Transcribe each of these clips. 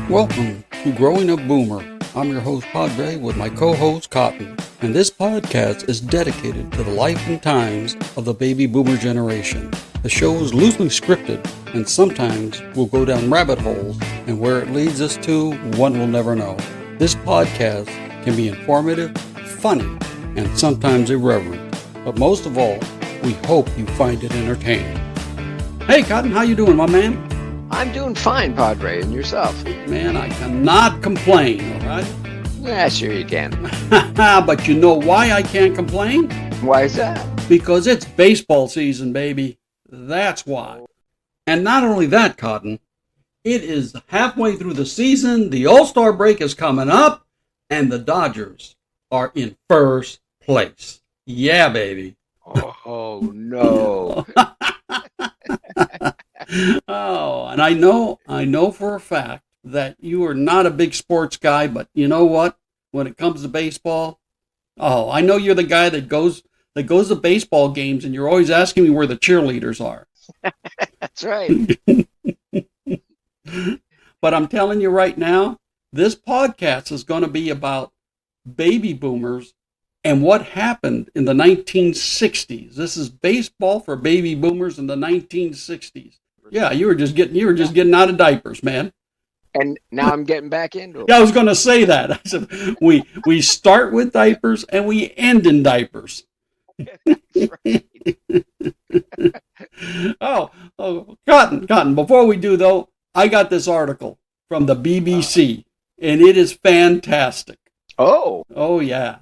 Welcome to Growing Up Boomer. I'm your host, Padre, with my co-host, Cotton. And this podcast is dedicated to the life and times of the baby boomer generation. The show is loosely scripted, and sometimes we'll go down rabbit holes, and where it leads us to, one will never know. This podcast can be informative, funny, and sometimes irreverent. But most of all, we hope you find it entertaining. Hey, Cotton, how you doing, my man? I'm doing fine, Padre, and yourself? Man, I cannot complain, all right? Yeah, sure you can. But you know why I can't complain? Why is that? Because it's baseball season, baby. That's why. And not only that, Cotton, it is halfway through the season, the All-Star break is coming up, and the Dodgers are in first place. Yeah, baby. Oh, no. Oh, and I know for a fact that you are not a big sports guy, but you know what? When it comes to baseball, I know you're the guy that goes to baseball games, and you're always asking me where the cheerleaders are. That's right. But I'm telling you right now, this podcast is going to be about baby boomers and what happened in the 1960s. This is baseball for baby boomers in the 1960s. Yeah, you were just getting out of diapers, man. And now I'm getting back into it. Yeah, I was going to say that. I said we start with diapers and we end in diapers. That's right. Oh, Cotton. Before we do though, I got this article from the BBC, and it is fantastic. Oh yeah.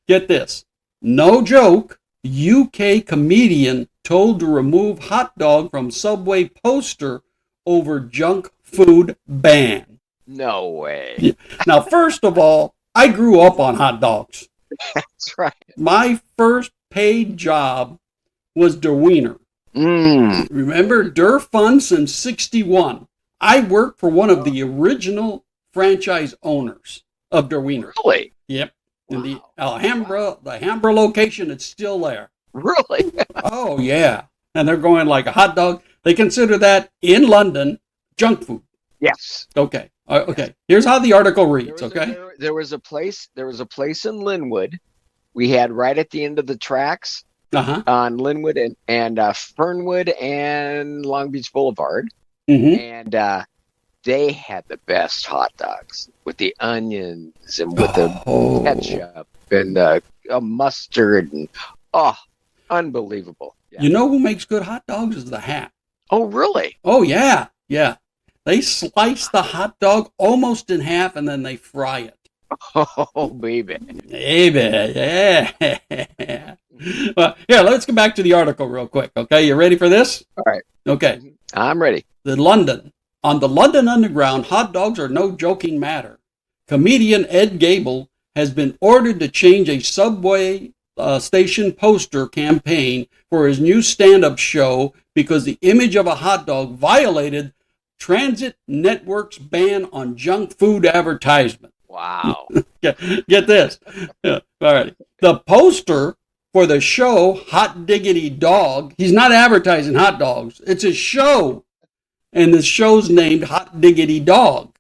Get this. No joke. UK comedian told to remove hot dog from Subway poster over junk food ban. no way. Yeah. Now, first of all, I grew up on hot dogs. That's right. My first paid job was Der Wiener. Remember, Der Fun since 61. I worked for one of the original franchise owners of Der Wiener. Really? Yep. In the Alhambra location, it's still there. Really? Oh, yeah. And they're going like a hot dog. They consider that in London junk food. Yes. Okay. Okay. Here's how the article reads. There was a place in Linwood. We had right at the end of the tracks on Linwood and Fernwood and Long Beach Boulevard. Mm-hmm. And they had the best hot dogs with the onions and with the ketchup and mustard and unbelievable. Yeah. You know who makes good hot dogs is the Hat. Oh, really? Oh, yeah. Yeah. They slice the hot dog almost in half and then they fry it. Oh, baby. Baby, yeah. Well, here, let's go back to the article real quick, okay? You ready for this? All right. Okay. I'm ready. On the London Underground, hot dogs are no joking matter. Comedian Ed Gable has been ordered to change a subway station poster campaign for his new stand-up show because the image of a hot dog violated Transit Network's ban on junk food advertisement. Wow. Get this. Yeah, all right. The poster for the show, Hot Diggity Dog, he's not advertising hot dogs. It's a show. And the show's named Hot Diggity Dog.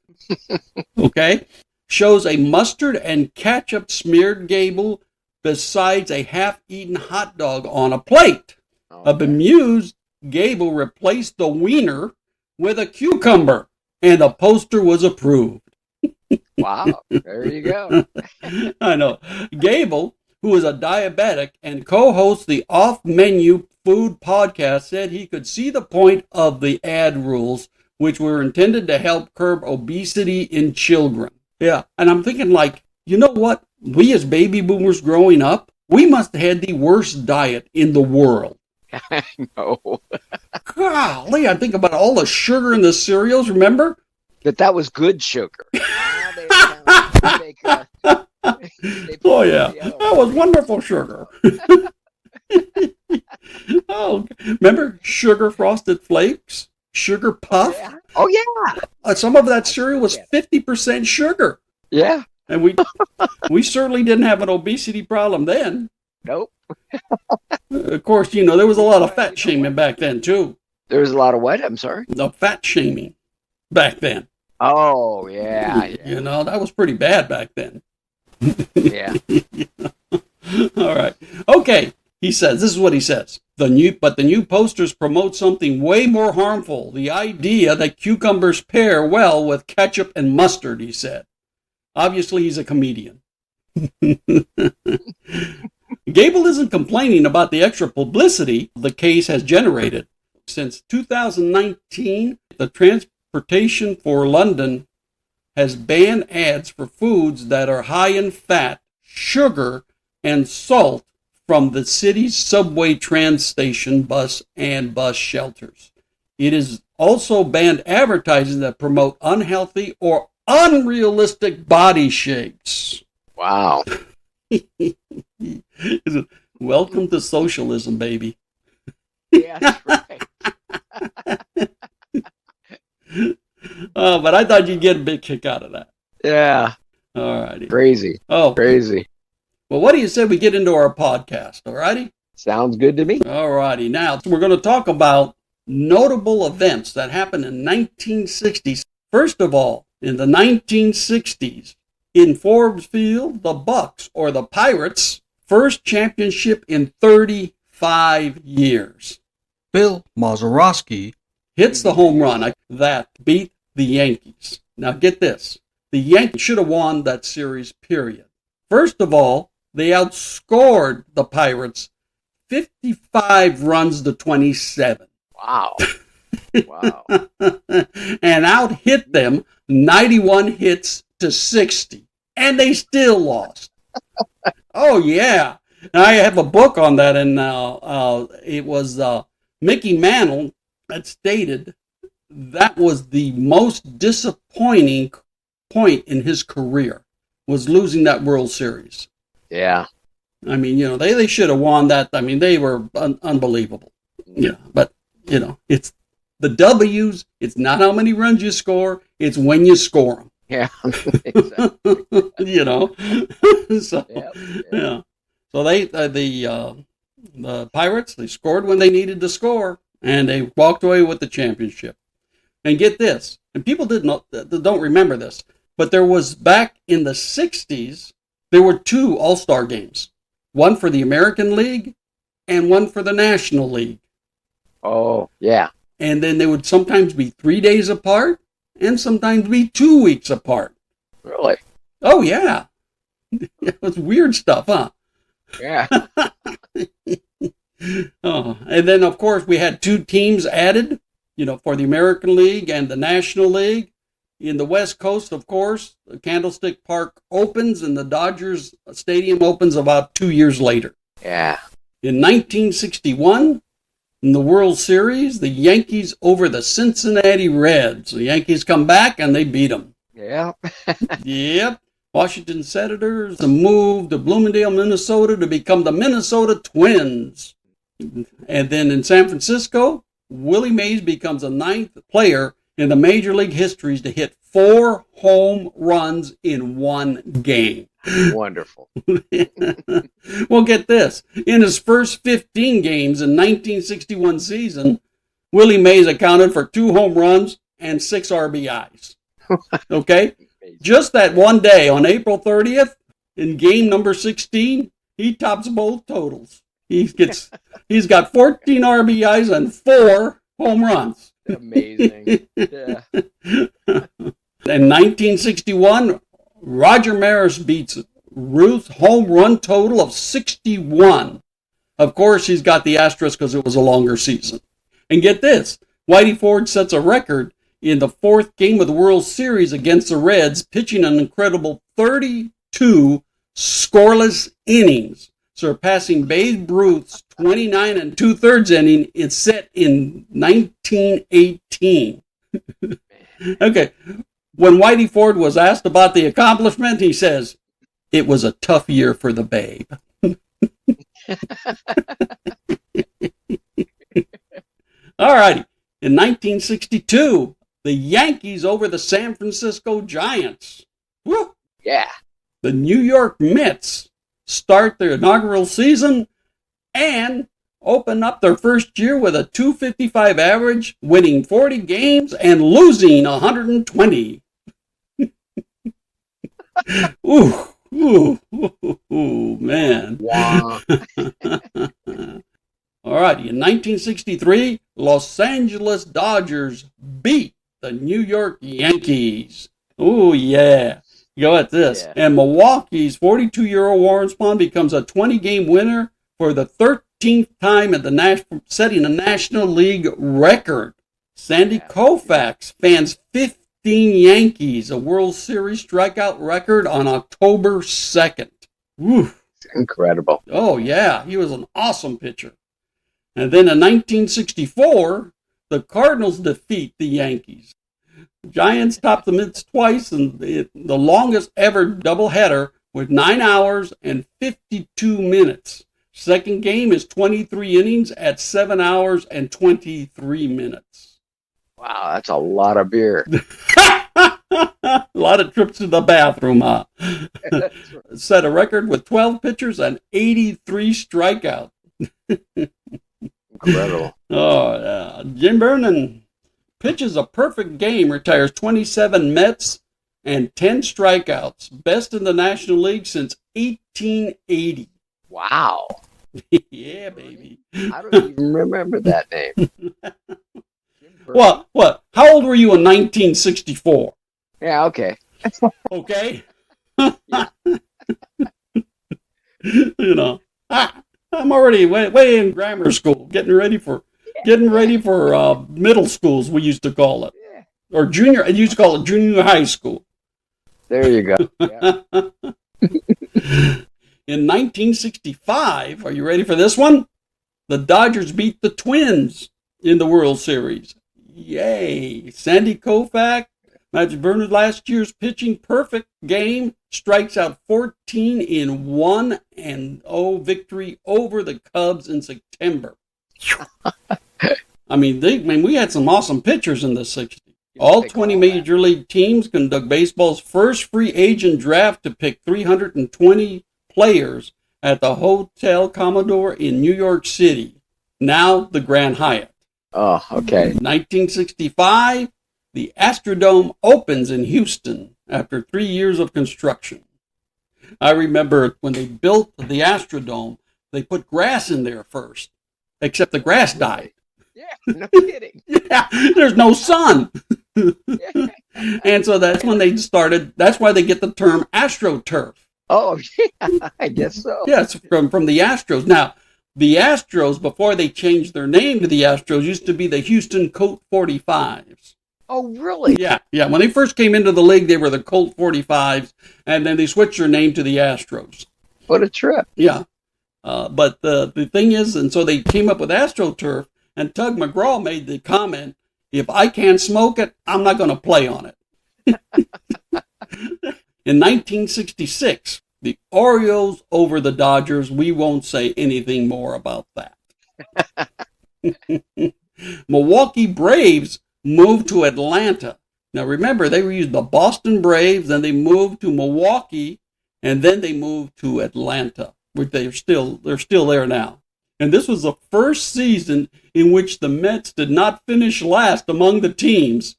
Okay? Shows a mustard and ketchup smeared Gable besides a half-eaten hot dog on a plate. A bemused Gable replaced the wiener with a cucumber, and the poster was approved. Wow. There you go. I know. Gable, who is a diabetic and co-hosts the Off-Menu Food podcast, said he could see the point of the ad rules, which were intended to help curb obesity in children. Yeah, and I'm thinking like, you know what? We as baby boomers growing up, we must have had the worst diet in the world. I know. Golly, I think about all the sugar in the cereals, remember? That was good sugar. Oh, yeah. That was wonderful sugar. Oh, remember Sugar Frosted Flakes? Sugar Puff? Yeah. Oh, yeah. Some of that cereal was 50% sugar. Yeah. And we certainly didn't have an obesity problem then. Nope. Of course, you know, there was a lot of fat shaming back then, too. There was a lot of what? I'm sorry? The fat shaming back then. Oh, yeah, yeah, That was pretty bad back then. yeah. All right. Okay. He says, this is what he says. The new posters promote something way more harmful. The idea that cucumbers pair well with ketchup and mustard, he said. Obviously, he's a comedian. Gable isn't complaining about the extra publicity the case has generated. Since 2019, the Transportation for London has banned ads for foods that are high in fat, sugar, and salt from the city's subway, train station, bus, and bus shelters. It has also banned advertising that promote unhealthy or unrealistic body shapes. Wow. Welcome to socialism, baby. Yeah, that's right. But I thought you'd get a big kick out of that. Yeah. All righty. Crazy. Oh, crazy. Well, what do you say we get into our podcast? All righty. Sounds good to me. All righty. Now we're going to talk about notable events that happened in 1960s. First of all, in the 1960s, in Forbes Field, the Bucks, or the Pirates, first championship in 35 years. Bill Mazeroski hits the home run that beat the Yankees. Now get this. The Yankees should have won that series, period. First of all, they outscored the Pirates 55 runs to 27. Wow. Wow. And out-hit them 91 hits to 60. And they still lost. Oh, yeah. And I have a book on that, and it was Mickey Mantle that stated that was the most disappointing point in his career, was losing that World Series. Yeah. I mean, they should have won that. I mean, they were unbelievable. Yeah, but, it's the W's. It's not how many runs you score. It's when you score them. Yeah. Exactly. So, Yep. yeah. So the Pirates, they scored when they needed to score, and they walked away with the championship. And get this, and people don't remember this, but there was, back in the 60s, there were 2 All-Star games. One for the American League and one for the National League. Oh, yeah. And then they would sometimes be 3 days apart and sometimes be 2 weeks apart. Really? Oh, yeah. It was weird stuff, huh? Yeah. Oh, and then, of course, we had 2 teams added, for the American League and the National League. In the West Coast, of course, the Candlestick Park opens and the Dodgers Stadium opens about 2 years later. Yeah. In 1961, in the World Series, the Yankees over the Cincinnati Reds. The Yankees come back and they beat them. Yeah. Yep. Washington Senators moved to Bloomingdale, Minnesota to become the Minnesota Twins. And then in San Francisco, Willie Mays becomes the 9th player in the Major League histories to hit 4 home runs in one game. Wonderful. Well, get this. In his first 15 games in 1961 season, Willie Mays accounted for 2 home runs and 6 RBIs. Okay? Just that one day on April 30th, in game number 16, he tops both totals. He's got 14 RBIs and 4 home runs. Amazing. Yeah. In 1961, Roger Maris beats Ruth's home run total of 61. Of course, he's got the asterisk because it was a longer season. And get this, Whitey Ford sets a record in the 4th game of the World Series against the Reds, pitching an incredible 32 scoreless innings, surpassing Babe Ruth's 29 2/3 inning. It's set in 1918. Okay. When Whitey Ford was asked about the accomplishment, he says, "It was a tough year for the Babe." All righty. In 1962, the Yankees over the San Francisco Giants. Woo! Yeah. The New York Mets start their inaugural season and open up their first year with a .255 average, winning 40 games and losing 120. Ooh, ooh, ooh, ooh, man. Wow. All right, in 1963, Los Angeles Dodgers beat the New York Yankees. Oh, yeah. Go at this. Yeah. And Milwaukee's 42-year-old Warren Spahn becomes a 20-game winner for the 13th time at setting a National League record. Sandy Yeah. Koufax fans 15 Yankees, a World Series strikeout record on October 2nd. Woo. Incredible. Oh, yeah. He was an awesome pitcher. And then in 1964, the Cardinals defeat the Yankees. Giants topped the Mets twice, and the longest ever doubleheader with 9 hours and 52 minutes. Second game is 23 innings at 7 hours and 23 minutes. Wow, that's a lot of beer. A lot of trips to the bathroom, huh? Right. Set a record with 12 pitchers and 83 strikeouts. Incredible. Oh, yeah. Jim Vernon pitches a perfect game, retires 27 Mets and 10 strikeouts. Best in the National League since 1880. Wow. Yeah, baby. I don't even remember that name. What? How old were you in 1964? Yeah, okay. Okay? Yeah. You know, I'm already way in grammar school, getting ready for middle schools, we used to call it. Yeah. Or junior, I used to call it junior high school. There you go. Yeah. In 1965, are you ready for this one? The Dodgers beat the Twins in the World Series. Yay! Sandy Koufax, Magic Burner's last year's pitching perfect game, strikes out 14 in 1-0 victory over the Cubs in September. I mean, we had some awesome pitchers in the 60s. All 20 major league teams conduct baseball's first free agent draft to pick 320 players at the Hotel Commodore in New York City, now the Grand Hyatt. Oh, okay. 1965, the Astrodome opens in Houston after 3 years of construction. I remember when they built the Astrodome, they put grass in there first, except the grass died. Yeah, no kidding. Yeah, there's no sun. Yeah. And so that's when they started, that's why they get the term AstroTurf. Oh, yeah, I guess so. Yes, from the Astros. Now, the Astros, before they changed their name to the Astros, used to be the Houston Colt 45s. Oh, really? Yeah. When they first came into the league, they were the Colt 45s, and then they switched their name to the Astros. What a trip. Yeah. But the thing is, and so they came up with AstroTurf, and Tug McGraw made the comment, if I can't smoke it, I'm not going to play on it. In 1966, the Orioles over the Dodgers. We won't say anything more about that. Milwaukee Braves moved to Atlanta. Now remember, they were using the Boston Braves, then they moved to Milwaukee, and then they moved to Atlanta, which they're still there now. And this was the first season in which the Mets did not finish last among the teams.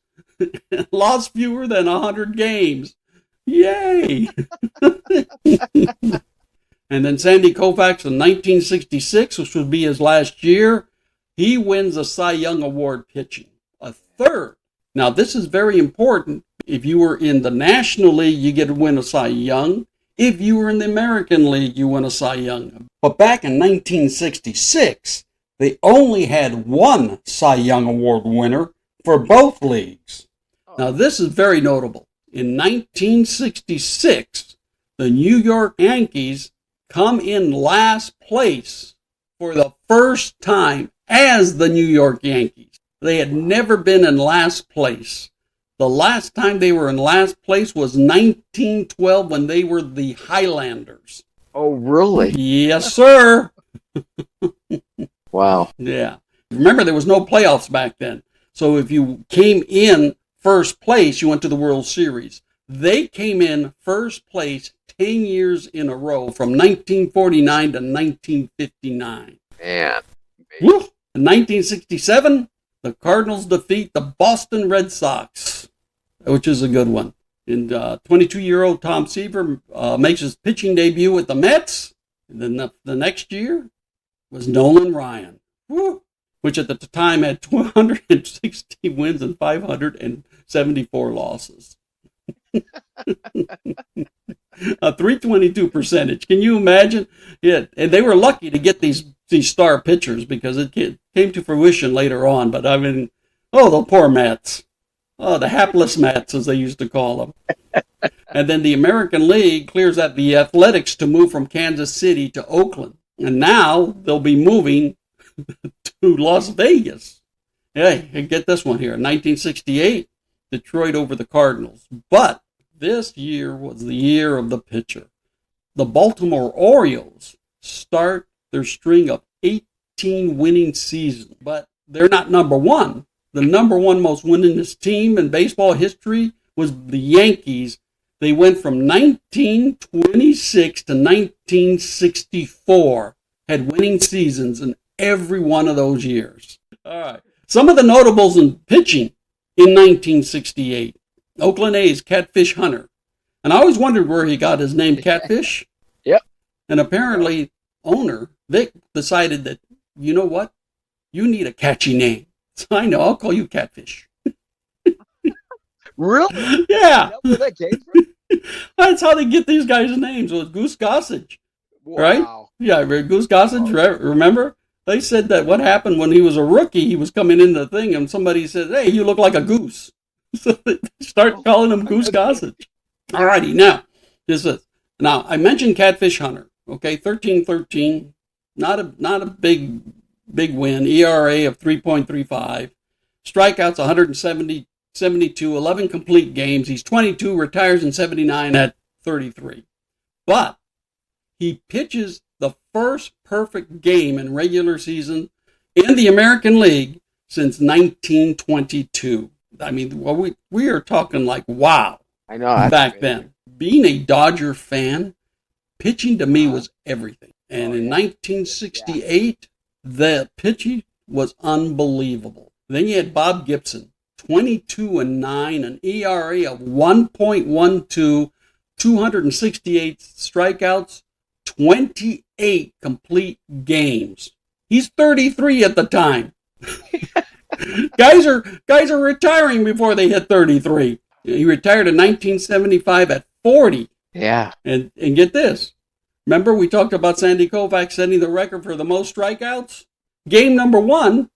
Lost fewer than 100 games. Yay! And then Sandy Koufax in 1966, which would be his last year, he wins a Cy Young Award pitching. A third. Now, this is very important. If you were in the National League, you get to win a Cy Young. If you were in the American League, you win a Cy Young. But back in 1966, they only had one Cy Young Award winner for both leagues. Now, this is very notable. In 1966, the New York Yankees come in last place for the first time as the New York Yankees. They had never been in last place. The last time they were in last place was 1912 when they were the Highlanders. Oh, really? Yes, sir. Wow. Yeah. Remember, there was no playoffs back then. So if you came in first place, you went to the World Series. They came in first place 10 years in a row from 1949 to 1959. Man. Woo! In 1967, the Cardinals defeat the Boston Red Sox, which is a good one. And 22-year-old Tom Seaver makes his pitching debut with the Mets. And then the next year was Nolan Ryan, which at the time had 260 wins and 574 losses. A 322 percentage. Can you imagine? Yeah, and they were lucky to get these star pitchers because it came to fruition later on. But I mean, the poor Mets. Oh, the hapless Mets, as they used to call them. And then the American League clears out the Athletics to move from Kansas City to Oakland. And now they'll be moving to Las Vegas. Hey, and get this one here. In 1968, Detroit over the Cardinals. But this year was the year of the pitcher. The Baltimore Orioles start their string of 18 winning seasons, but they're not number one. The number one most winningest team in baseball history was the Yankees. They went from 1926 to 1964, had winning seasons in every one of those years. All right. Some of the notables in pitching in 1968. Oakland A's Catfish Hunter. And I always wondered where he got his name Catfish. Yep. And apparently owner Vic decided that, you know what? You need a catchy name. So I know, I'll call you Catfish. Really? Yeah. Is that where that came from? That's how they get these guys' names, was Goose Gossage. Wow. Right? Yeah, Goose Gossage, remember? They said that what happened when he was a rookie, he was coming into the thing, and somebody said, hey, you look like a goose. So they start calling him Goose Gossage. All righty, now, now, I mentioned Catfish Hunter, okay, 13-13, not a big win, ERA of 3.35, strikeouts 172, 11 complete games. He's 22, retires in 79 at 33. But he pitches the first perfect game in regular season in the American League since 1922. I mean, well, we are talking like, wow. I know. Back then. Being a Dodger fan, pitching to me was everything. And in 1968, the pitching was unbelievable. Then you had Bob Gibson, 22-9, an ERA of 1.12, 268 strikeouts, 28 complete games. He's 33 at the time. Guys are retiring before they hit 33. He retired in 1975 at 40. Yeah. And get this. Remember we talked about Sandy Koufax setting the record for the most strikeouts? Game number 1,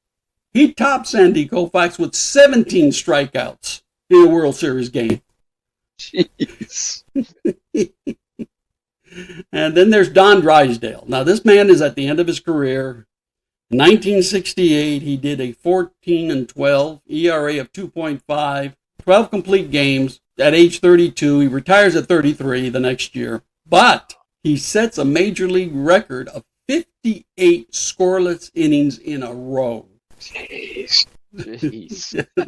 he topped Sandy Koufax with 17 strikeouts in a World Series game. Jeez. And then there's Don Drysdale. Now this man is at the end of his career. In 1968, he did a 14-12, ERA of 2.5, 12 complete games at age 32. He retires at 33 the next year. But he sets a major league record of 58 scoreless innings in a row. Jeez.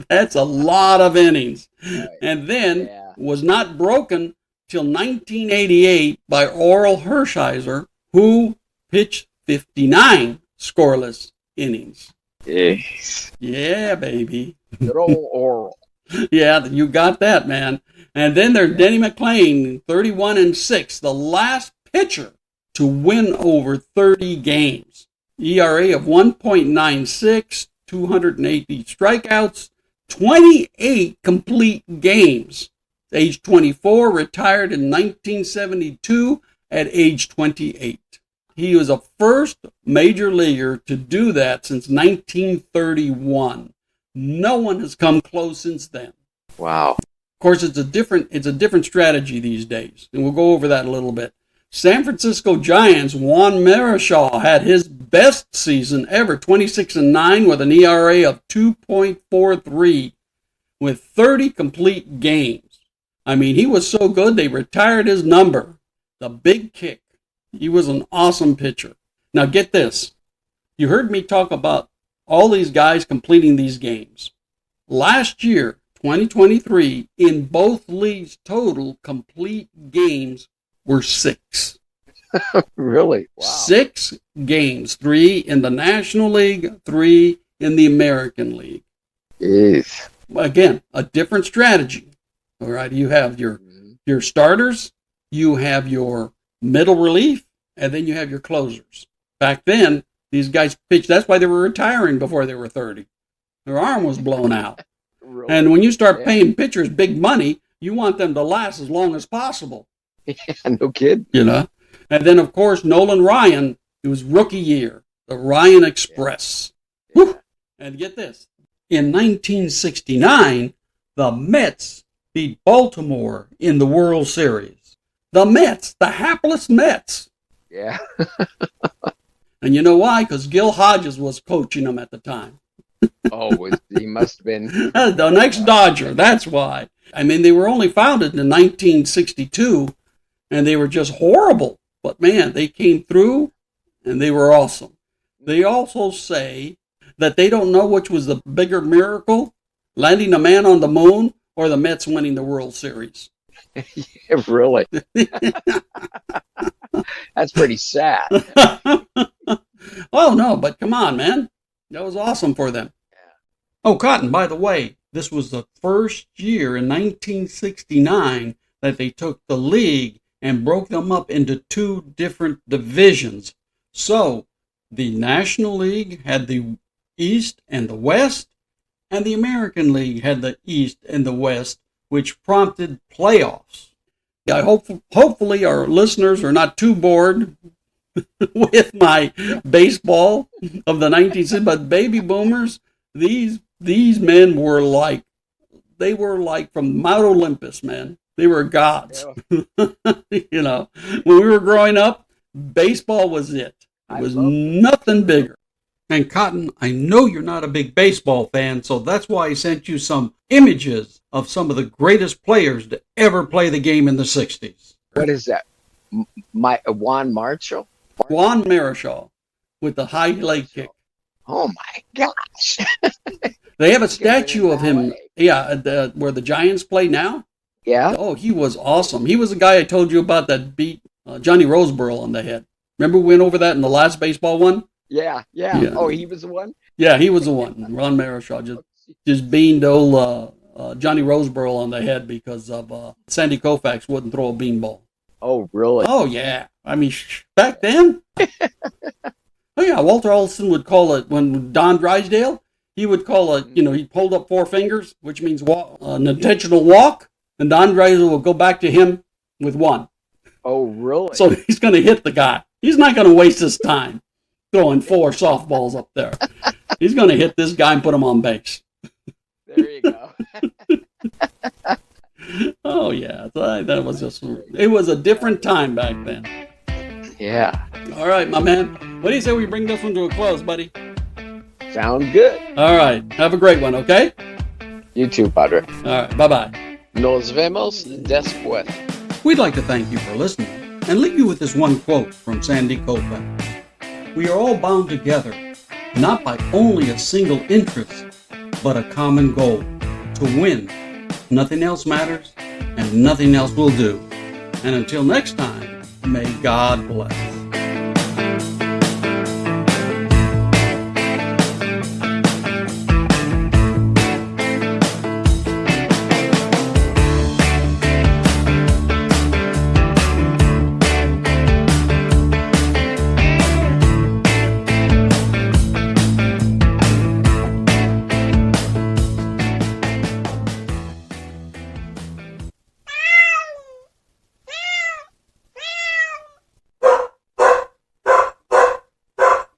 That's a lot of innings. Right. And then was not broken till 1988 by Oral Hershiser, who pitched 59 scoreless innings. Jeez. Yeah, baby. Good old Oral. Yeah, you got that, man. And then there's Denny McLain, 31-6, the last pitcher to win over 30 games. ERA of 1.96, 280 strikeouts, 28 complete games. Age 24, retired in 1972 at age 28. He was a first major leaguer to do that since 1931. No one has come close since then. Wow. Of course, it's a different strategy these days, and we'll go over that a little bit. San Francisco Giants, Juan Marichal had his best season ever, 26-9 with an ERA of 2.43 with 30 complete games. I mean, he was so good they retired his number. The big kick. He was an awesome pitcher. Now get this. You heard me talk about all these guys completing these games. Last year, 2023, in both leagues, total complete games were 6. Really? Wow. 6 games. 3 in the National League, 3 in the American League. Jeez. Again, a different strategy. All right, you have Mhm. your starters, you have your middle relief, and then you have your closers. Back then, these guys pitched. That's why they were retiring before they were 30. Their arm was blown out. Really? And when you start Yeah. paying pitchers big money, you want them to last as long as possible. Yeah, no kid. You know? And then, of course, Nolan Ryan, it was rookie year, the Ryan Express. Yeah. Whew. And get this. In 1969, the Mets beat Baltimore in the World Series. The Mets, the hapless Mets. Yeah. And you know why? Because Gil Hodges was coaching them at the time. Oh, he must have been. The next Dodger, that's why. I mean, they were only founded in 1962, and they were just horrible. But man, they came through, and they were awesome. They also say that they don't know which was the bigger miracle, landing a man on the moon or the Mets winning the World Series. Yeah, really. That's pretty sad. Oh, no, but come on, man. That was awesome for them. Oh, Cotton, by the way, this was the first year in 1969 that they took the league and broke them up into two different divisions. So the National League had the East and the West, and the American League had the East and the West, which prompted playoffs. I hopefully our listeners are not too bored with my baseball of the 1960s, but baby boomers, these men were like from Mount Olympus, man. They were gods. You know, when we were growing up, baseball was it. It was nothing bigger. And Cotton, I know you're not a big baseball fan, so that's why I sent you some images of some of the greatest players to ever play the game in the 60s. What is that? Juan Marshall? Juan Marichal with the high leg kick. Oh my gosh. They have a statue of him, where the Giants play now. Yeah. Oh, he was awesome. He was the guy I told you about that beat Johnny Roseborough on the head. Remember we went over that in the last baseball one? Yeah. Oh, he was the one? Yeah, he was the one. Ron Marichal just beamed old Johnny Roseborough on the head because of Sandy Koufax wouldn't throw a beanball. Oh, really? Oh, yeah. I mean, back then. Oh, yeah. Walter Olson would call it, when Don Drysdale, he would call it, he'd hold up four fingers, which means an intentional walk, and Don Drysdale will go back to him with one. Oh, really? So he's going to hit the guy. He's not going to waste his time throwing four softballs up there. He's going to hit this guy and put him on base. There you go. Oh, yeah. That was it was a different time back then. Yeah. All right, my man. What do you say we bring this one to a close, buddy? Sound good. All right. Have a great one, okay? You too, Padre. All right. Bye-bye. Nos vemos después. We'd like to thank you for listening and leave you with this one quote from Sandy Koufax. We are all bound together, not by only a single interest, but a common goal, to win. Nothing else matters, and nothing else will do. And until next time, may God bless.